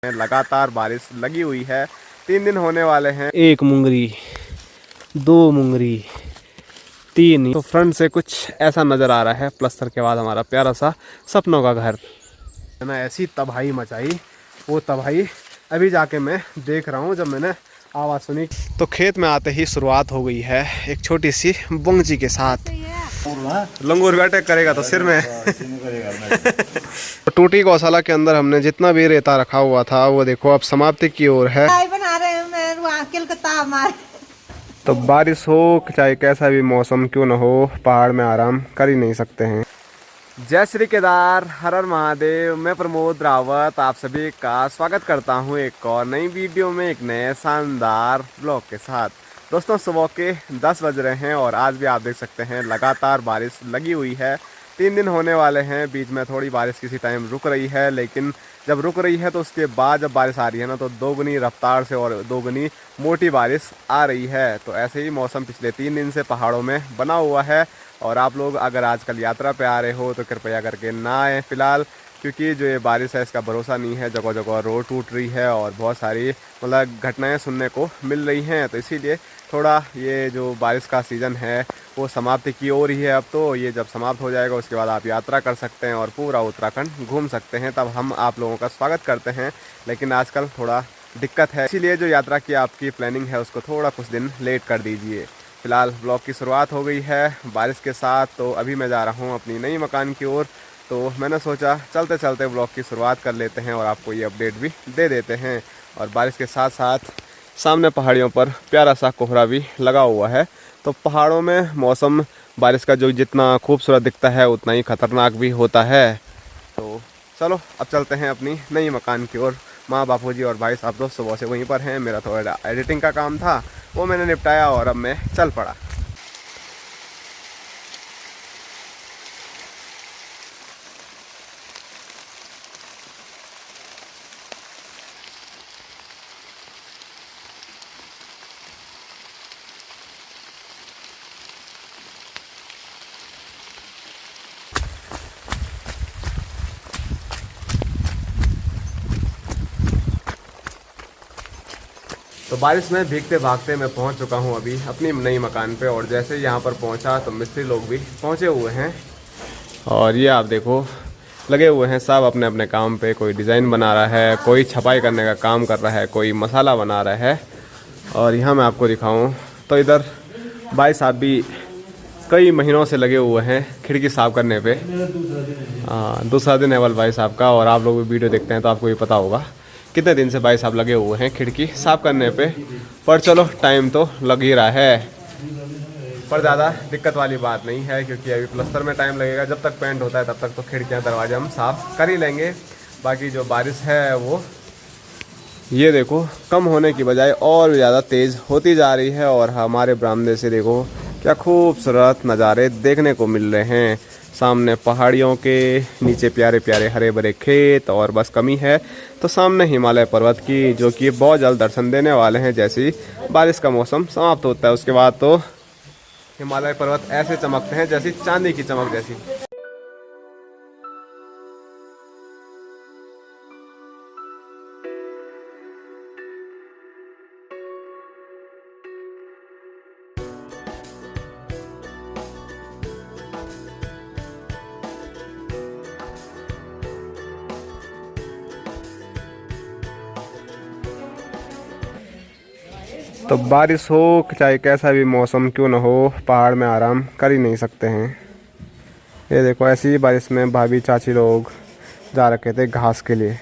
लगातार बारिश लगी हुई है। 3 दिन होने वाले हैं। एक मुंगरी, 2 मुंगरी, 3। तो फ्रंट से कुछ ऐसा नज़र आ रहा है। प्लस्तर के बाद हमारा प्यारा सा सपनों का घर है ना। ऐसी तबाही मचाई, वो तबाही अभी जाके मैं देख रहा हूँ। जब मैंने आवाज़ सुनी तो खेत में आते ही शुरुआत हो गई है एक छोटी सी बुंगजी के साथ। लंगूर बैठक करेगा तो सिर में। टूटी गौशाला के अंदर हमने जितना भी रेता रखा हुआ था वो देखो अब समाप्ति की ओर है। बना रहे हैं तो बारिश हो चाहे कैसा भी मौसम क्यों न हो, पहाड़ में आराम कर ही नहीं सकते हैं। जय श्री केदार, हर हर महादेव। मैं प्रमोद रावत आप सभी का स्वागत करता हूं एक और नई वीडियो में, एक नए शानदार ब्लॉग के साथ। दोस्तों सुबह के 10 बज रहे हैं और आज भी आप देख सकते हैं लगातार बारिश लगी हुई है। 3 दिन होने वाले हैं। बीच में थोड़ी बारिश किसी टाइम रुक रही है, लेकिन जब रुक रही है तो उसके बाद जब बारिश आ रही है ना, तो दोगुनी रफ्तार से और दोगुनी मोटी बारिश आ रही है। तो ऐसे ही मौसम पिछले 3 दिन से पहाड़ों में बना हुआ है। और आप लोग अगर आजकल यात्रा पे आ रहे हो तो कृपया करके ना आए फ़िलहाल, क्योंकि जो ये बारिश है इसका भरोसा नहीं है। जगह जगह रोड टूट रही है और बहुत सारी मतलब घटनाएं सुनने को मिल रही हैं। तो इसीलिए थोड़ा ये जो बारिश का सीज़न है वो समाप्ति की ओर ही है। अब तो ये जब समाप्त हो जाएगा उसके बाद आप यात्रा कर सकते हैं और पूरा उत्तराखंड घूम सकते हैं, तब हम आप लोगों का स्वागत करते हैं। लेकिन आजकल थोड़ा दिक्कत है, इसीलिए जो यात्रा की आपकी प्लानिंग है उसको थोड़ा कुछ दिन लेट कर दीजिए। फ़िलहाल ब्लॉग की शुरुआत हो गई है बारिश के साथ। तो अभी मैं जा रहा हूँ अपनी नई मकान की ओर। तो मैंने सोचा चलते चलते ब्लॉग की शुरुआत कर लेते हैं और आपको ये अपडेट भी दे देते हैं। और बारिश के साथ साथ सामने पहाड़ियों पर प्यारा सा कोहरा भी लगा हुआ है। तो पहाड़ों में मौसम बारिश का जो जितना खूबसूरत दिखता है उतना ही ख़तरनाक भी होता है। तो चलो अब चलते हैं अपनी नई मकान की ओर। माँ बापूजी और भाई साहब दोस्त सुबह से वहीं पर हैं। मेरा थोड़ा एडिटिंग का काम था वो मैंने निपटाया और अब मैं चल पड़ा। तो बारिश में भीगते भागते मैं पहुंच चुका हूं अभी अपनी नई मकान पे। और जैसे यहां पर पहुंचा तो मिस्त्री लोग भी पहुंचे हुए हैं। और ये आप देखो लगे हुए हैं सब अपने अपने काम पे। कोई डिज़ाइन बना रहा है, कोई छपाई करने का काम कर रहा है, कोई मसाला बना रहा है। और यहाँ मैं आपको दिखाऊं तो इधर भाई साहब भी कई महीनों से लगे हुए हैं खिड़की साफ़ करने पे। दूसरा दिन है वल भाई साहब का। और आप लोग भी वीडियो देखते हैं तो आपको भी पता होगा कितने दिन से भाई साहब लगे हुए हैं खिड़की साफ़ करने पे। पर चलो टाइम तो लग ही रहा है, पर ज़्यादा दिक्कत वाली बात नहीं है, क्योंकि अभी प्लस्तर में टाइम लगेगा। जब तक पेंट होता है तब तक तो खिड़कियां दरवाजे हम साफ़ कर ही लेंगे। बाकी जो बारिश है वो ये देखो कम होने की बजाय और भी ज़्यादा तेज़ होती जा रही है। और हमारे बरामदे से देखो क्या खूबसूरत नज़ारे देखने को मिल रहे हैं। सामने पहाड़ियों के नीचे प्यारे प्यारे हरे भरे खेत, और बस कमी है तो सामने हिमालय पर्वत की, जो कि बहुत जल्द दर्शन देने वाले हैं। जैसे ही बारिश का मौसम समाप्त होता है उसके बाद तो हिमालय पर्वत ऐसे चमकते हैं जैसी चांदी की चमक जैसी। तो बारिश हो चाहे कैसा भी मौसम क्यों न हो, पहाड़ में आराम कर ही नहीं सकते हैं। ये देखो ऐसी ही बारिश में भाभी चाची लोग जा रखे थे घास के लिए।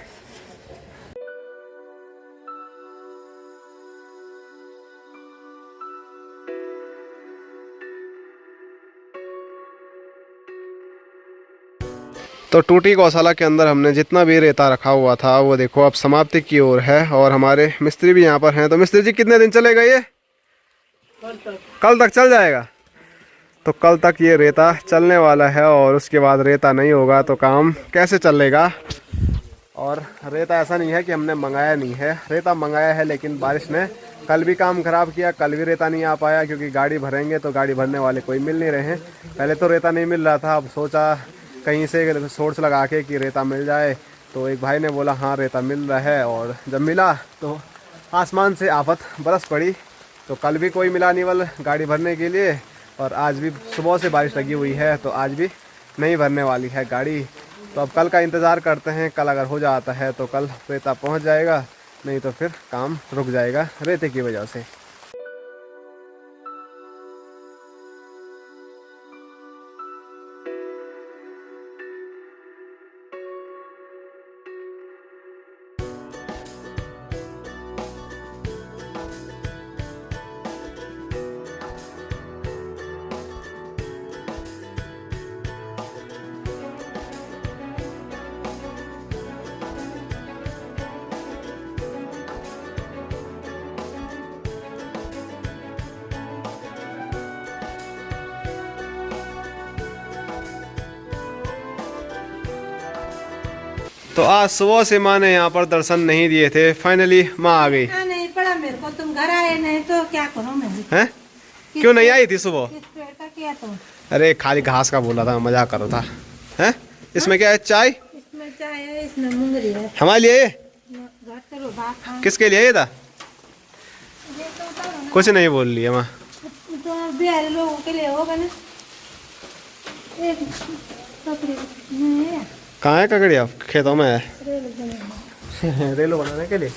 तो टूटी गौशाला के अंदर हमने जितना भी रेता रखा हुआ था वो देखो अब समाप्ति की ओर है। और हमारे मिस्त्री भी यहाँ पर हैं। तो मिस्त्री जी कितने दिन चलेगा ये? कल तक चल जाएगा। तो कल तक ये रेता चलने वाला है और उसके बाद रेता नहीं होगा तो काम कैसे चलेगा। और रेता ऐसा नहीं है कि हमने मंगाया नहीं है, रेता मंगाया है, लेकिन बारिश ने कल भी काम ख़राब किया। कल भी रेता नहीं आ पाया क्योंकि गाड़ी भरेंगे तो गाड़ी भरने वाले कोई मिल नहीं रहे हैं। पहले तो रेता नहीं मिल रहा था, अब सोचा कहीं से सोर्स लगा के कि रेता मिल जाए तो एक भाई ने बोला हाँ रेता मिल रहा है, और जब मिला तो आसमान से आफत बरस पड़ी। तो कल भी कोई मिला नहीं वल गाड़ी भरने के लिए, और आज भी सुबह से बारिश लगी हुई है, तो आज भी नहीं भरने वाली है गाड़ी। तो अब कल का इंतज़ार करते हैं, कल अगर हो जाता है तो कल रेता पहुंच जाएगा, नहीं तो फिर काम रुक जाएगा रेते की वजह से। तो आज सुबह से माँ ने यहाँ पर दर्शन नहीं दिए थे, फाइनली माँ आ गई। नहीं पड़ा मेरे को, तुम घर आए नहीं तो क्या करूँ मैं। हैं? क्यों नहीं आई थी सुबह? किया तो अरे खाली घास का बोला था, मजाक करो था। हैं? इसमें क्या है? चाय? इसमें चाय है, इसमें मुंगरी है। हमारे लिए? घर करो बात। किसके लिए ये था? कुछ नहीं बोल रही है माँ। तो बिहारी लोगों के लिए होगा ना। एक टोकरी है। कहाँ है ककड़ी? आप खेतों में है? रेलो बनाने के लिए।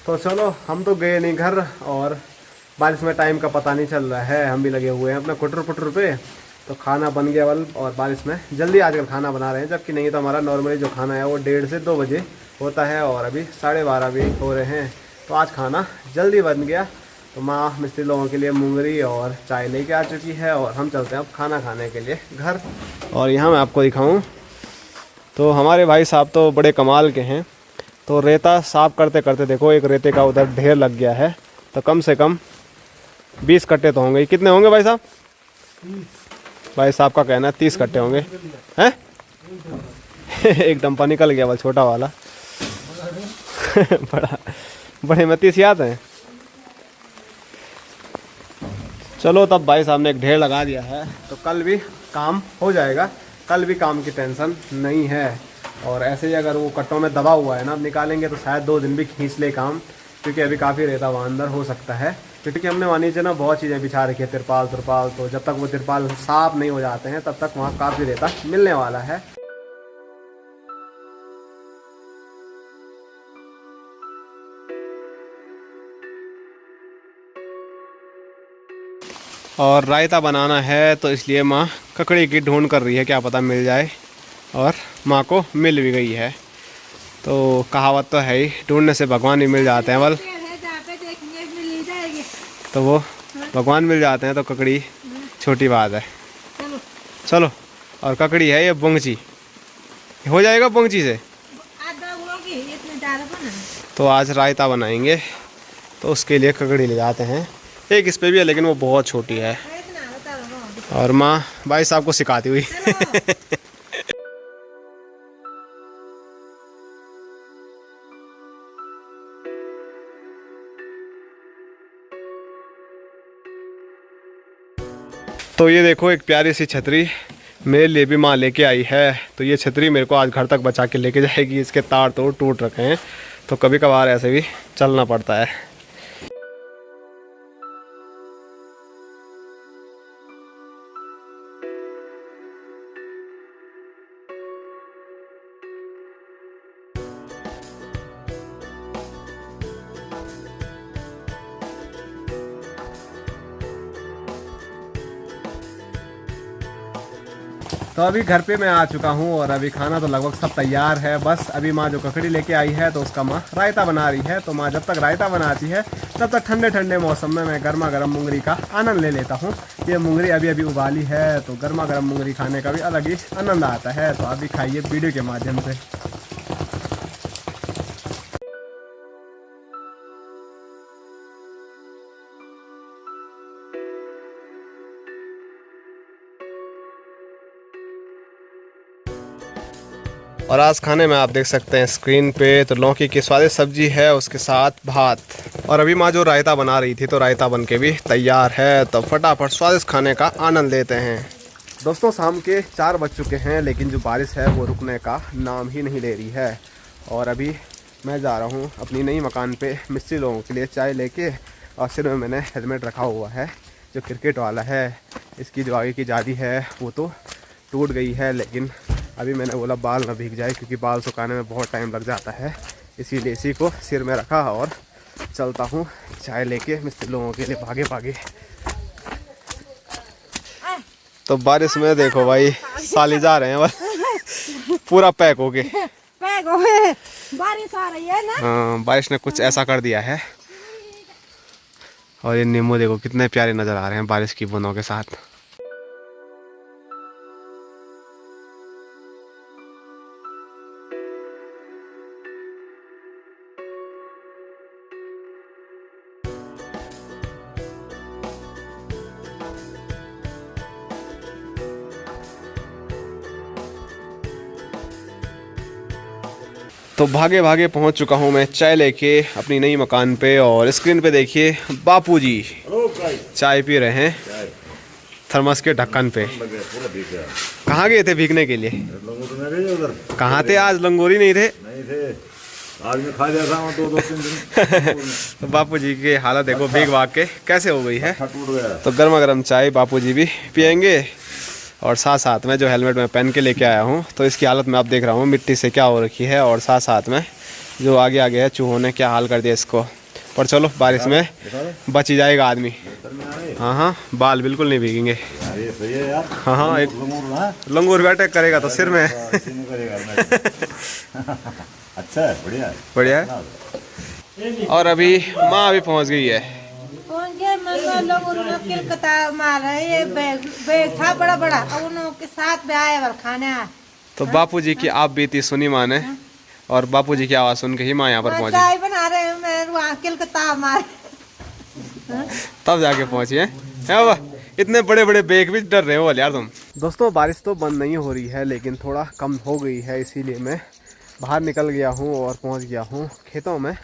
तो चलो, हम तो गए नहीं घर, और बारिश में टाइम का पता नहीं चल रहा है, हम भी लगे हुए हैं अपने कुटर पुटर पे। तो खाना बन गया वल, और बारिश में जल्दी आजकल खाना बना रहे हैं, जबकि नहीं तो हमारा नॉर्मली जो खाना है वो 1:30 से 2 बजे होता है, और अभी 12:30 भी हो रहे हैं। तो आज खाना जल्दी बन गया। तो माँ मिस्त्री लोगों के लिए मुंगरी और चाय लेके आ चुकी है, और हम चलते हैं अब खाना खाने के लिए घर। और यहाँ मैं आपको दिखाऊँ तो हमारे भाई साहब तो बड़े कमाल के हैं। तो रेता साफ करते करते देखो एक रेते का उधर ढेर लग गया है। तो कम से कम 20 कट्टे तो होंगे। कितने होंगे भाई साहब? भाई साहब का कहना है 30 कट्टे होंगे। हैं? एक डंपा निकल गया वाला, छोटा वाला। बड़े में 30 याद हैं। चलो, तब भाई साहब ने एक ढेर लगा दिया है, तो कल भी काम हो जाएगा, कल भी काम की टेंशन नहीं है। और ऐसे ही अगर वो कट्टों में दबा हुआ है ना, अब निकालेंगे तो शायद 2 दिन भी खींच ले काम, क्योंकि अभी काफ़ी रेता वहाँ अंदर हो सकता है। क्योंकि हमने वहाँ नीचे ना बहुत चीज़ें बिछा रखी है, तिरपाल, तो जब तक वो तिरपाल साफ नहीं हो जाते हैं तब तक वहाँ काफ़ी रेता मिलने वाला है। और रायता बनाना है, तो इसलिए माँ ककड़ी की ढूंढ कर रही है, क्या पता मिल जाए। और माँ को मिल भी गई है। तो कहावत तो है ही, ढूंढने से भगवान भी मिल जाते हैं बल। तो वो भगवान मिल जाते हैं, तो ककड़ी छोटी बात है। चलो, और ककड़ी है ये बुंगची, हो जाएगा बुंगची से। तो आज रायता बनाएंगे, तो उसके लिए ककड़ी ले जाते हैं। एक इस पे भी है, लेकिन वो बहुत छोटी है। और माँ भाई साहब को सिखाती हुई। तो ये देखो एक प्यारी सी छतरी मेरे लिए भी माँ लेके आई है। तो ये छतरी मेरे को आज घर तक बचा के लेके जाएगी। इसके तार तो टूट रखे हैं, तो कभी कभार ऐसे भी चलना पड़ता है। तो अभी घर पे मैं आ चुका हूँ, और अभी खाना तो लगभग सब तैयार है। बस अभी माँ जो ककड़ी लेके आई है, तो उसका माँ रायता बना रही है। तो माँ जब तक रायता बनाती है, तब तक ठंडे ठंडे मौसम में मैं गर्मा गर्म मुंगरी का आनंद ले लेता हूँ। ये मुंगरी अभी अभी उबाली है, तो गर्मा गर्म मुंगरी खाने का भी अलग ही आनंद आता है। तो अभी खाइए वीडियो के माध्यम से। और आज खाने में आप देख सकते हैं स्क्रीन पे, तो लौकी की स्वादिष्ट सब्जी है, उसके साथ भात। और अभी माँ जो रायता बना रही थी, तो रायता बन के भी तैयार है। तो फटाफट स्वादिष्ट खाने का आनंद लेते हैं। दोस्तों शाम के 4 बज चुके हैं, लेकिन जो बारिश है वो रुकने का नाम ही नहीं ले रही है। और अभी मैं जा रहा हूँ अपनी नई मकान पे मिस्त्री लोगों के लिए चाय लेके, और सिर में मैंने हेलमेट रखा हुआ है जो क्रिकेट वाला है। इसकी जो आगे की जाली है वो तो टूट गई है, लेकिन अभी मैंने बोला बाल ना भीग जाए, क्योंकि बाल सुखाने में बहुत टाइम लग जाता है, इसीलिए इसी को सिर में रखा और चलता हूँ चाय लेके मिस्त्री लोगों के लिए भागे भागे। तो बारिश में देखो भाई साली जा रहे हैं पूरा पैक हो गए। पैक हो गए, बारिश आ रही है ना। हाँ, बारिश ने कुछ ऐसा कर दिया है। और ये नींबू देखो कितने प्यारे नजर आ रहे हैं बारिश की बूंदों के साथ। तो भागे भागे पहुंच चुका हूं मैं चाय लेके अपनी नई मकान पे, और स्क्रीन पे देखिए बापूजी चाय पी रहे हैं थर्मस के ढक्कन पे। कहाँ गए थे भीगने के लिए? कहाँ थे आज? लंगोरी नहीं थे? आज मैं खा जाता हूँ 2-3 दिन। तो बापूजी की हालत देखो भीग भाग के कैसे हो गई है। टूट गया। तो गर्मा गर्म चाय बापूजी भी पियेंगे, और साथ साथ में जो हेलमेट मैं पहन के लेके आया हूँ, तो इसकी हालत में आप देख रहा हूँ मिट्टी से क्या हो रखी है, और साथ साथ में जो आगे आगे है चूहों ने क्या हाल कर दिया इसको। पर चलो बारिश में बच ही जाएगा आदमी। हाँ हाँ, बाल बिल्कुल नहीं भीगेंगे। हाँ हाँ, एक लंगूर भी अटैक करेगा तो सिर में। अच्छा है, बढ़िया है, बढ़िया है। और अभी माँ भी पहुँच गई है। लोग किलकता मार रहे, ये बैग था बड़ा बड़ा, उनके साथ में आए खाने। तो बापूजी की आप बीती सुनी माँ ने, और बापूजी की आवाज़ सुन के ही माँ यहाँ पर पहुँची। चाय बना रहे हैं, मैं वहाँ किलकता मार तब जाके पहुँची है बाबा। इतने बड़े बड़े बैग भी डर रहे हो यार तुम। दोस्तों बारिश तो बंद नहीं हो रही है, लेकिन थोड़ा कम हो गई है, इसीलिए मैं बाहर निकल गया हूँ और पहुँच गया हूँ खेतों में,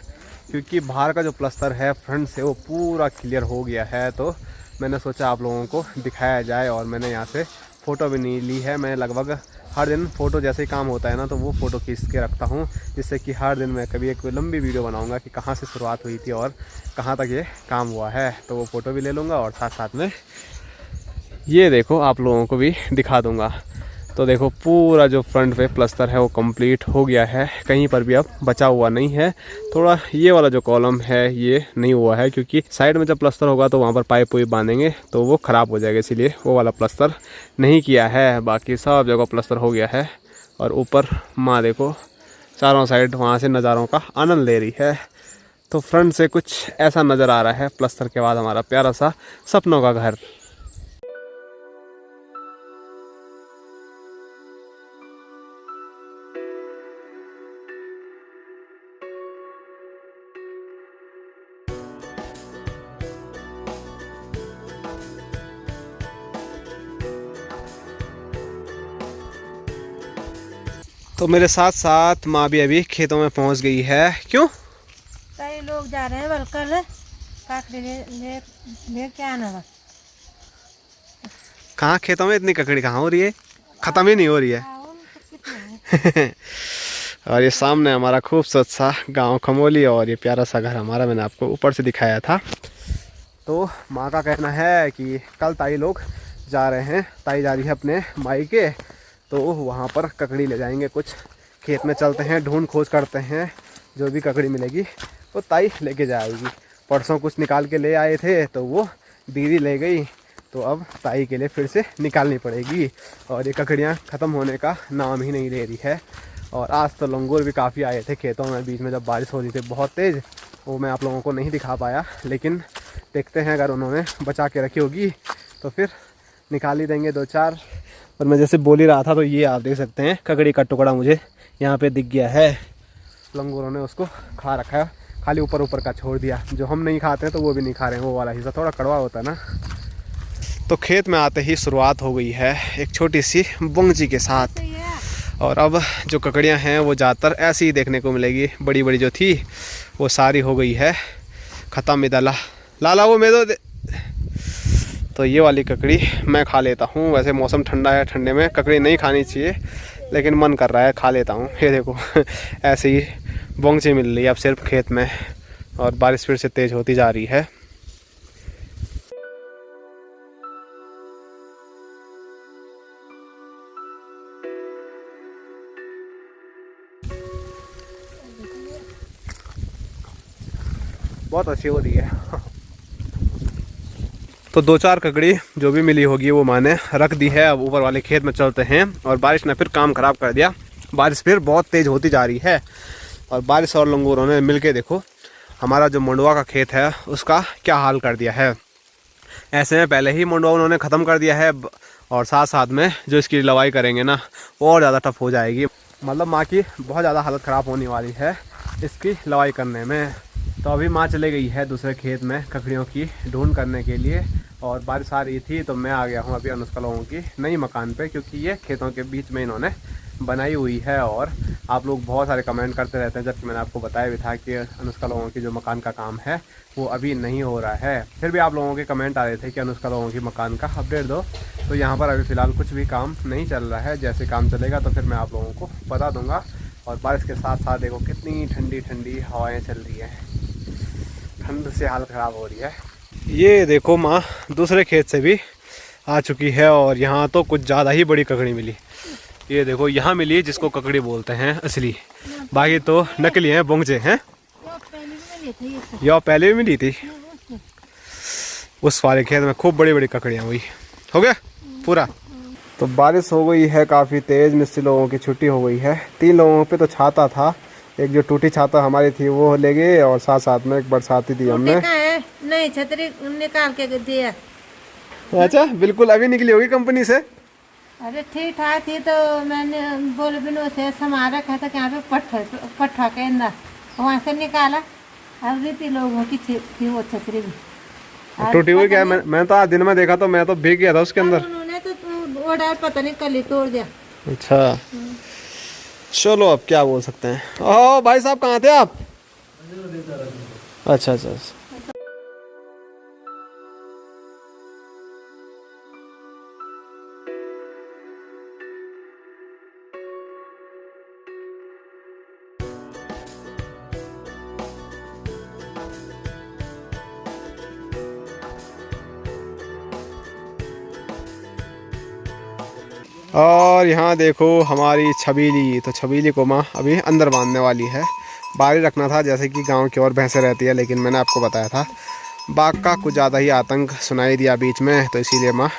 क्योंकि बाहर का जो प्लास्टर है फ्रंट से वो पूरा क्लियर हो गया है। तो मैंने सोचा आप लोगों को दिखाया जाए, और मैंने यहाँ से फ़ोटो भी नहीं ली है। मैं लगभग हर दिन फ़ोटो जैसे ही काम होता है ना, तो वो फ़ोटो खींच के रखता हूँ, जिससे कि हर दिन मैं कभी एक लंबी वीडियो बनाऊँगा कि कहाँ से शुरुआत हुई थी और कहाँ तक ये काम हुआ है। तो वो फ़ोटो भी ले लूँगा, और साथ साथ में ये देखो आप लोगों को भी दिखा दूँगा। तो देखो पूरा जो फ्रंट पे प्लास्टर है वो कंप्लीट हो गया है, कहीं पर भी अब बचा हुआ नहीं है। थोड़ा ये वाला जो कॉलम है ये नहीं हुआ है, क्योंकि साइड में जब प्लास्टर होगा तो वहाँ पर पाइप वाइप बांधेंगे तो वो ख़राब हो जाएगा, इसीलिए वो वाला प्लास्टर नहीं किया है। बाकी सब जगह प्लास्टर हो गया है। और ऊपर माँ देखो चारों साइड वहाँ से नज़ारों का आनंद ले रही है। तो फ्रंट से कुछ ऐसा नज़र आ रहा है प्लास्टर के बाद हमारा प्यारा सा सपनों का घर। तो मेरे साथ साथ माँ भी अभी खेतों में पहुँच गई है। क्यों? कई लोग जा रहे हैं बलकर काकड़ी ले के आना। कहाँ खेतों में इतनी ककड़ी कहाँ हो रही है? ख़त्म ही नहीं हो रही है। और ये सामने हमारा खूबसूरत सा गांव खमोली, और ये प्यारा सा घर हमारा मैंने आपको ऊपर से दिखाया था। तो माँ का कहना है कि कल ताई लोग जा रहे हैं, ताई जा रही है अपने माई के, तो वहाँ पर ककड़ी ले जाएंगे। कुछ खेत में चलते हैं, ढूंढ खोज करते हैं, जो भी ककड़ी मिलेगी वो ताई लेके जाएगी। परसों कुछ निकाल के ले आए थे तो वो दीदी ले गई, तो अब ताई के लिए फिर से निकालनी पड़ेगी। और ये ककड़ियाँ ख़त्म होने का नाम ही नहीं ले रही है। और आज तो लंगूर भी काफ़ी आए थे खेतों में, बीच में जब बारिश हो रही थी बहुत तेज़, वो मैं आप लोगों को नहीं दिखा पाया, लेकिन देखते हैं अगर उन्होंने बचा के रखी होगी तो फिर निकाल ही देंगे 2-4। और मैं जैसे बोल ही रहा था, तो ये आप देख सकते हैं ककड़ी का टुकड़ा मुझे यहाँ पे दिख गया है। लंगूरों ने उसको खा रखा है, खाली ऊपर ऊपर का छोड़ दिया। जो हम नहीं खाते हैं तो वो भी नहीं खा रहे हैं, वो वाला हिस्सा थोड़ा कड़वा होता है ना। तो खेत में आते ही शुरुआत हो गई है एक छोटी सी बुंगजी के साथ। और अब जो ककड़ियाँ हैं वो ज़्यादातर ऐसी ही देखने को मिलेगी, बड़ी बड़ी जो थी वो सारी हो गई है ख़त्म। इधर लाला वो मैं दो तो ये वाली ककड़ी मैं खा लेता हूँ। वैसे मौसम ठंडा है, ठंडे में ककड़ी नहीं खानी चाहिए, लेकिन मन कर रहा है, खा लेता हूँ। ये देखो ऐसे ही बोंगची मिल रही है अब सिर्फ खेत में, और बारिश फिर से तेज़ होती जा रही है। बहुत अच्छी हो रही है। तो 2-4 ककड़ी जो भी मिली होगी वो माँ ने रख दी है। अब ऊपर वाले खेत में चलते हैं। और बारिश ने फिर काम ख़राब कर दिया, बारिश फिर बहुत तेज़ होती जा रही है। और बारिश और लंगूरों ने मिलके देखो हमारा जो मंडुआ का खेत है उसका क्या हाल कर दिया है। ऐसे में पहले ही मंडुआ उन्होंने ख़त्म कर दिया है, और साथ साथ में जो इसकी लवाई करेंगे ना वो और ज़्यादा टफ हो जाएगी। मतलब माँ की बहुत ज़्यादा हालत ख़राब होने वाली है इसकी लवाई करने में। तो अभी माँ चले गई है दूसरे खेत में ककड़ियों की ढूंढ करने के लिए। और बारिश आ रही थी तो मैं आ गया हूँ अभी अनुष्का लोगों की नई मकान पे, क्योंकि ये खेतों के बीच में इन्होंने बनाई हुई है। और आप लोग बहुत सारे कमेंट करते रहते हैं, जबकि मैंने आपको बताया भी था कि अनुष्का लोगों की जो मकान का काम है वो अभी नहीं हो रहा है। फिर भी आप लोगों के कमेंट आ रहे थे कि अनुष्का लोगों की मकान का अपडेट दो। तो यहाँ पर अभी फ़िलहाल कुछ भी काम नहीं चल रहा है। जैसे काम चलेगा तो फिर मैं आप लोगों को बता दूँगा। और बारिश के साथ साथ देखो कितनी ठंडी ठंडी हवाएँ चल रही हैं, ठंड से हालत ख़राब हो रही है। ये देखो माँ दूसरे खेत से भी आ चुकी है, और यहाँ तो कुछ ज़्यादा ही बड़ी ककड़ी मिली। ये देखो यहाँ मिली जिसको ककड़ी बोलते हैं असली, बाकी तो नकली हैं, बोंगचे हैं। या पहले भी मिली थी उस वाले खेत में, खूब बड़ी बड़ी ककड़ियाँ हुई। हो गया पूरा। तो बारिश हो गई है काफ़ी तेज़, मिस्त्री लोगों की छुट्टी हो गई है। 3 लोगों पे तो छाता था, एक जो टूटी छाता हमारी थी वो ले गए, और साथ साथ में एक बरसाती दी हमने। नहीं छतरी निकाल के दिया। अच्छा बिल्कुल अभी निकली होगी कंपनी से। अरे ठीक ठाक थी तो मैंने बोले बिनो से समारा कहता कि यहाँ पे पट्ठा के अंदर वहाँ से निकाला। अब रीति लोगों की थी वो छतरी भी टूटी हुई। क्या मैं तो आज दिन में देखा तो मैं तो भीग गया था उसके अंदर। उन्होंने तो वो डाल पता नहीं कल ही तोड़ दिया। अच्छा चलो अब क्या बोल सकते हैं। ओह भाई साहब कहाँ थे आप? अच्छा अच्छा। और यहाँ देखो हमारी छबीली, तो छबीली को माँ अभी अंदर बांधने वाली है। बाहर ही रखना था जैसे कि गांव की और भैंसें रहती है, लेकिन मैंने आपको बताया था बाघ का कुछ ज़्यादा ही आतंक सुनाई दिया बीच में, तो इसीलिए माँ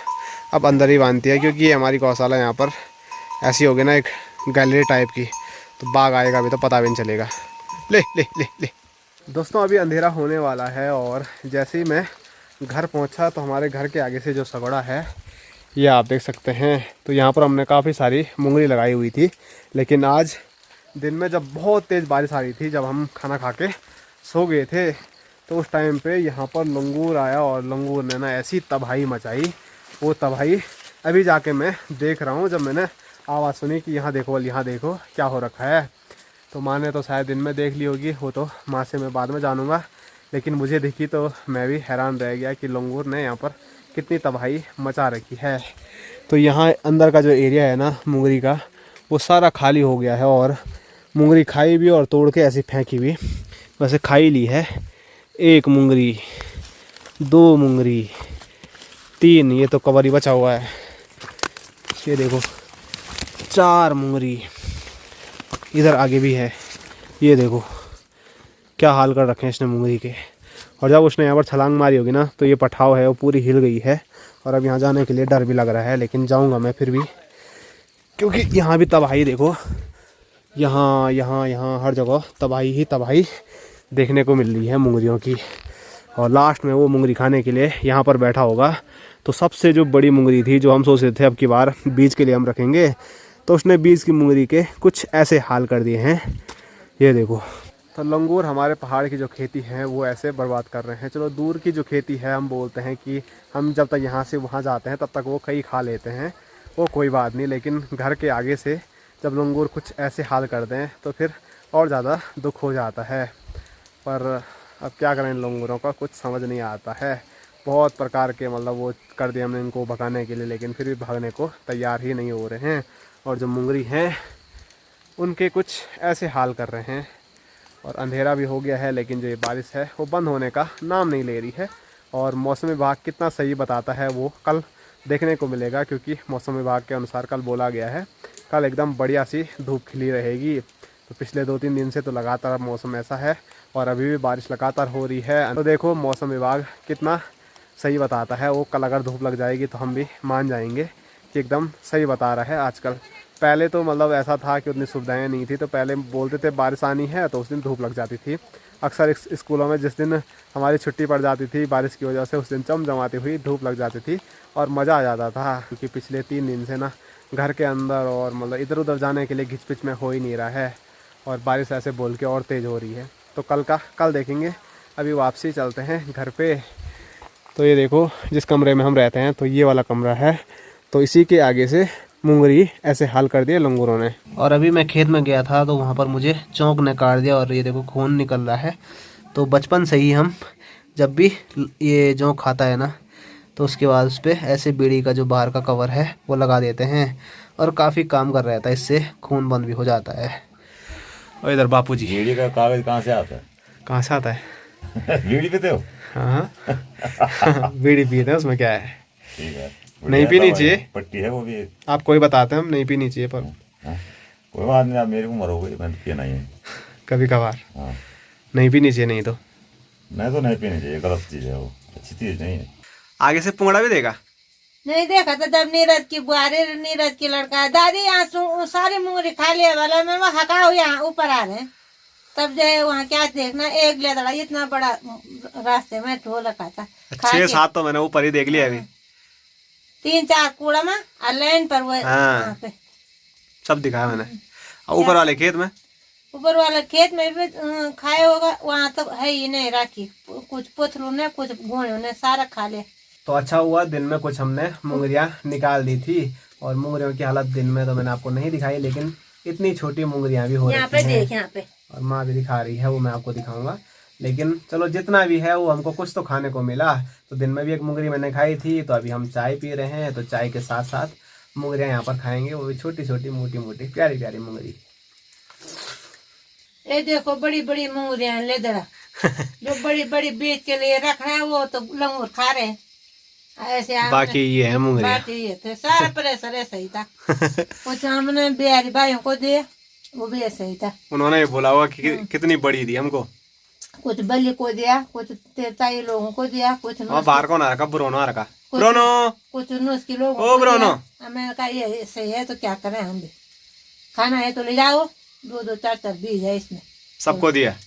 अब अंदर ही बांधती है। क्योंकि ये हमारी गौशाला यहाँ पर ऐसी होगी ना एक गैलरी टाइप की, तो बाघ आएगा भी तो पता भी नहीं चलेगा। ले ले ले ले। दोस्तों अभी अंधेरा होने वाला है, और जैसे ही मैं घर पहुँचा तो हमारे घर के आगे से जो सगड़ा है ये आप देख सकते हैं। तो यहाँ पर हमने काफ़ी सारी मुंगरी लगाई हुई थी, लेकिन आज दिन में जब बहुत तेज़ बारिश आ रही थी, जब हम खाना खा के सो गए थे, तो उस टाइम पे यहाँ पर लंगूर आया, और लंगूर ने ना ऐसी तबाही मचाई। वो तबाही अभी जाके मैं देख रहा हूँ, जब मैंने आवाज़ सुनी कि यहाँ देखो यहाँ देखो क्या हो रखा है। तो माँ ने तो शायद दिन में देख ली होगी, वो तो माँ से मैं बाद में जानूँगा, लेकिन मुझे दिखी तो मैं भी हैरान रह गया कि लंगूर ने यहाँ पर कितनी तबाही मचा रखी है। तो यहाँ अंदर का जो एरिया है ना मुंगरी का, वो सारा खाली हो गया है, और मुंगरी खाई भी और तोड़ के ऐसी फेंकी भी। वैसे खाई ली है 1 मुंगरी, 2 मुंगरी, 3, ये तो कवर ही बचा हुआ है। ये देखो 4 मुंगरी, इधर आगे भी है। ये देखो क्या हाल कर रखे हैं इसने मुंगरी के। और जब उसने यहाँ पर छलांग मारी होगी ना, तो ये पठाव है वो पूरी हिल गई है, और अब यहाँ जाने के लिए डर भी लग रहा है, लेकिन जाऊँगा मैं फिर भी, क्योंकि यहाँ भी तबाही देखो, यहाँ यहाँ यहाँ हर जगह तबाही ही तबाही देखने को मिल रही है मुंगरियों की। और लास्ट में वो मुंगरी खाने के लिए यहाँ पर बैठा होगा। तो सबसे जो बड़ी मुंगरी थी, जो हम सोच रहे थे अब की बार बीज के लिए हम रखेंगे, तो उसने बीज की मुंगरी के कुछ ऐसे हाल कर दिए हैं। ये देखो, तो लंगूर हमारे पहाड़ की जो खेती है वो ऐसे बर्बाद कर रहे हैं। चलो दूर की जो खेती है हम बोलते हैं कि हम जब तक यहाँ से वहाँ जाते हैं तब तक वो कई खा लेते हैं, वो कोई बात नहीं, लेकिन घर के आगे से जब लंगूर कुछ ऐसे हाल कर दें तो फिर और ज़्यादा दुख हो जाता है। पर अब क्या करें, लंगूरों का कुछ समझ नहीं आता है। बहुत प्रकार के मतलब वो कर दिए हमने इनको भगाने के लिए, लेकिन फिर भी भागने को तैयार ही नहीं हो रहे हैं। और जो मुंगरी हैं उनके कुछ ऐसे हाल कर रहे हैं। और अंधेरा भी हो गया है, लेकिन जो ये बारिश है वो बंद होने का नाम नहीं ले रही है। और मौसम विभाग कितना सही बताता है वो कल देखने को मिलेगा, क्योंकि मौसम विभाग के अनुसार कल बोला गया है कल एकदम बढ़िया सी धूप खिली रहेगी। तो पिछले 2-3 दिन से तो लगातार मौसम ऐसा है और अभी भी बारिश लगातार हो रही है। तो देखो मौसम विभाग कितना सही बताता है। वो कल अगर धूप लग जाएगी तो हम भी मान जाएंगे कि एकदम सही बता रहा है आजकल। पहले तो मतलब ऐसा था कि उतनी सुविधाएं नहीं थी, तो पहले बोलते थे बारिश आनी है तो उस दिन धूप लग जाती थी। अक्सर स्कूलों में जिस दिन हमारी छुट्टी पड़ जाती थी बारिश की वजह से, उस दिन चमचमाती हुई धूप लग जाती थी और मज़ा आ जाता था। क्योंकि पिछले 3 दिन से ना घर के अंदर और मतलब इधर उधर जाने के लिए घिचपिच में हो ही नहीं रहा है, और बारिश ऐसे बोल के और तेज़ हो रही है। तो कल देखेंगे। अभी वापसी चलते हैं घर पे। तो ये देखो जिस कमरे में हम रहते हैं तो ये वाला कमरा है, तो इसी के आगे से मुंगरी ऐसे हाल कर दिया लंगूरों ने। और अभी मैं खेत में गया था तो वहाँ पर मुझे चौंक ने काट दिया और ये देखो खून निकल रहा है। तो बचपन से ही हम जब भी ये जौं खाता है ना तो उसके बाद उस पर ऐसे बीड़ी का जो बाहर का कवर है वो लगा देते हैं और काफ़ी काम कर रहता है, इससे खून बंद भी हो जाता है। और इधर बापू जी, बीड़ी का कागज कहाँ से आता है? कहाँ से आता है? बीड़ी पीते हो? हाँ बीड़ी पीते हैं, उसमें क्या है। ठीक है, नहीं पीनी चाहिए, पट्टी है वो भी। आपको ही बताते हैं हम, नहीं पीनी चाहिए, पर कोई बात नहीं, आप मेरी उम्र हो गई, मैं तो पीना ही है कभी कभार। हाँ, नहीं पीनी चाहिए, नहीं तो नहीं पीनी चाहिए, गलत चीज़ है वो, अच्छी चीज़ नहीं है। आगे से पुंगड़ा भी देगा। नहीं देखा था जब नीरज की बुआरे नीरज की लड़का दादी यहाँ सारी मुंगरी खा लिया वाला मैं वहाँ हका यहाँ ऊपर आ रहे हैं, तब जो है वहाँ क्या देखना एक लेदड़ा इतना बड़ा रास्ते में ढोल रखा था। 6-7 तो मैंने ऊपर ही देख लिया अभी, 3-4 कूड़ा में लाइन पर वो वहाँ पे सब दिखाया मैंने। और ऊपर वाले खेत में, ऊपर वाला खेत में भी खाया होगा, वहाँ तो है ही नहीं राखी, कुछ पुथलू ने कुछ घोड़ों ने सारा खा लिया। तो अच्छा हुआ दिन में कुछ हमने मुंगरियाँ निकाल दी थी। और मुंगरियों की हालत दिन में तो मैंने आपको नहीं दिखाई, लेकिन इतनी छोटी मुंगरियाँ भी हो रही पे देख, यहाँ पे और माँ भी दिखा रही है, वो मैं आपको दिखाऊंगा। लेकिन चलो जितना भी है वो हमको कुछ तो खाने को मिला। तो दिन में भी एक मुंगरी मैंने खाई थी, तो अभी हम चाय पी रहे हैं, तो चाय के साथ साथ मुंगरियाँ यहाँ पर खाएंगे, वो भी छोटी छोटी मोटी मोटी प्यारी प्यारी मुंगरी। ये देखो बड़ी बड़ी मुंगरियाँ लेदड़ा जो बड़ी बड़ी बेच के लिए रख रहे हैं, वो तो लंगूर खा रहे हैं ऐसे। बाकी ये है मुंगरियाँ, बाकी ये थे सारा प्रेशर ऐसा ही था। कुछ हमने बिहारी भाइयों को दिए, वो भी ऐसा ही था। उन्होंने बोला हुआ कि कितनी बड़ी दी हमको, कुछ बलि को दिया, कुछ तेरताई लोगों को दिया, कुछ बाहर कौन आ रखा, ब्रोनो आ रखा, ब्रोनो कुछ नुस्की लोगों ओ ब्रोनो। मैंने कहा ये सही है तो क्या करें, हम भी खाना है तो ले जाओ, 2-2 4-4 बीज है इसमें, सबको दिया।